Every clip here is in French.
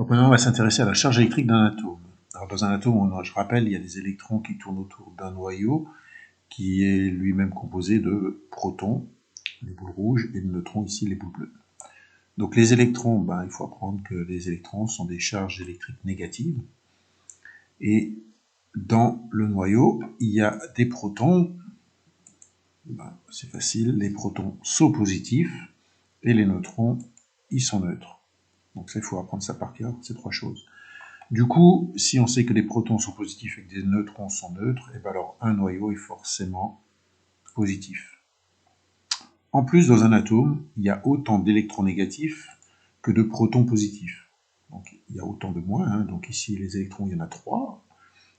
Donc maintenant, on va s'intéresser à la charge électrique d'un atome. Alors dans un atome, je rappelle, il y a des électrons qui tournent autour d'un noyau qui est lui-même composé de protons, les boules rouges, et de neutrons, ici les boules bleues. Donc les électrons, il faut apprendre que les électrons sont des charges électriques négatives. Et dans le noyau, il y a des protons, c'est facile, les protons sont positifs, et les neutrons, ils sont neutres. Donc ça, il faut apprendre ça par cœur, ces trois choses. Du coup, si on sait que les protons sont positifs et que des neutrons sont neutres, et bien alors un noyau est forcément positif. En plus, dans un atome, il y a autant d'électrons négatifs que de protons positifs. Donc il y a autant de moins, hein. Donc ici les électrons, il y en a 3,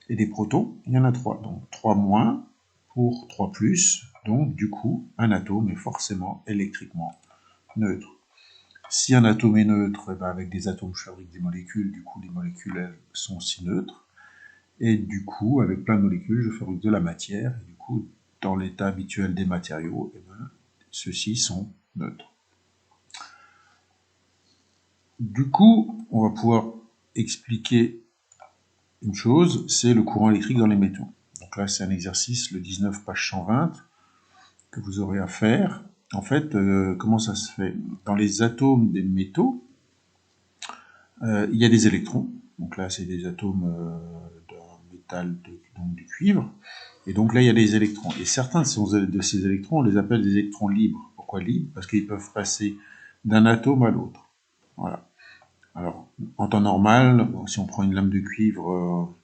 et des protons, il y en a 3. Donc 3 moins pour 3 plus, donc du coup, un atome est forcément électriquement neutre. Si un atome est neutre, avec des atomes, je fabrique des molécules, du coup, les molécules, elles, sont aussi neutres. Et du coup, avec plein de molécules, je fabrique de la matière. Et du coup, dans l'état habituel des matériaux, ceux-ci sont neutres. Du coup, on va pouvoir expliquer une chose, c'est le courant électrique dans les métaux. Donc là, c'est un exercice, le 19, page 120, que vous aurez à faire. En fait, comment ça se fait? Dans les atomes des métaux, il y a des électrons. Donc là, c'est des atomes d'un métal, donc du cuivre. Et donc là, il y a des électrons. Et certains de ces électrons, on les appelle des électrons libres. Pourquoi libres? Parce qu'ils peuvent passer d'un atome à l'autre. Voilà. Alors, en temps normal, si on prend une lame de cuivre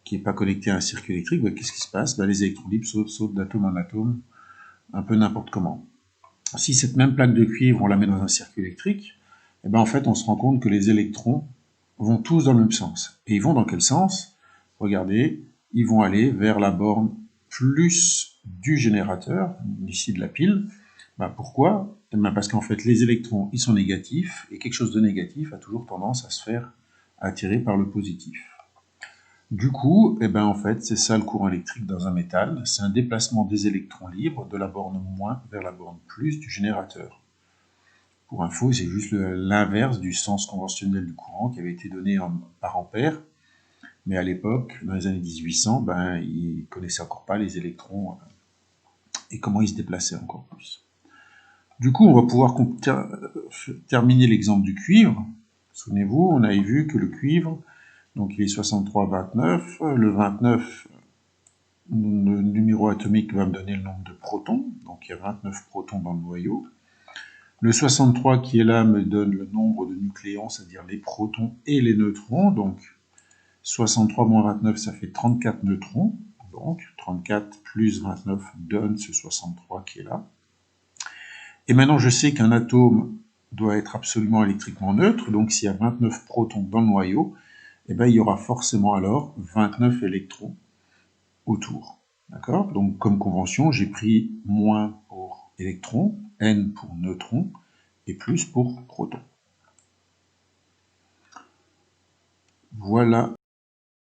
qui n'est pas connectée à un circuit électrique, qu'est-ce qui se passe? Les électrons libres sautent d'atome en atome, un peu n'importe comment. Si cette même plaque de cuivre, on la met dans un circuit électrique, en fait, on se rend compte que les électrons vont tous dans le même sens. Et ils vont dans quel sens? Regardez, ils vont aller vers la borne plus du générateur, ici de la pile. Pourquoi? Parce qu'en fait, les électrons, ils sont négatifs, et quelque chose de négatif a toujours tendance à se faire attirer par le positif. Du coup, en fait, c'est ça le courant électrique dans un métal, c'est un déplacement des électrons libres de la borne moins vers la borne plus du générateur. Pour info, c'est juste l'inverse du sens conventionnel du courant qui avait été donné par ampère, mais à l'époque, dans les années 1800, ils ne connaissaient encore pas les électrons et comment ils se déplaçaient encore plus. Du coup, on va pouvoir terminer l'exemple du cuivre. Souvenez-vous, on avait vu que le cuivre, donc il est 63,29. Le 29, le numéro atomique va me donner le nombre de protons. Donc il y a 29 protons dans le noyau. Le 63 qui est là me donne le nombre de nucléons, c'est-à-dire les protons et les neutrons. Donc 63 moins 29, ça fait 34 neutrons. Donc 34 plus 29 donne ce 63 qui est là. Et maintenant, je sais qu'un atome doit être absolument électriquement neutre. Donc s'il y a 29 protons dans le noyau, il y aura forcément alors 29 électrons autour. D'accord? Donc, comme convention, j'ai pris moins pour électrons, N pour neutrons, et plus pour protons. Voilà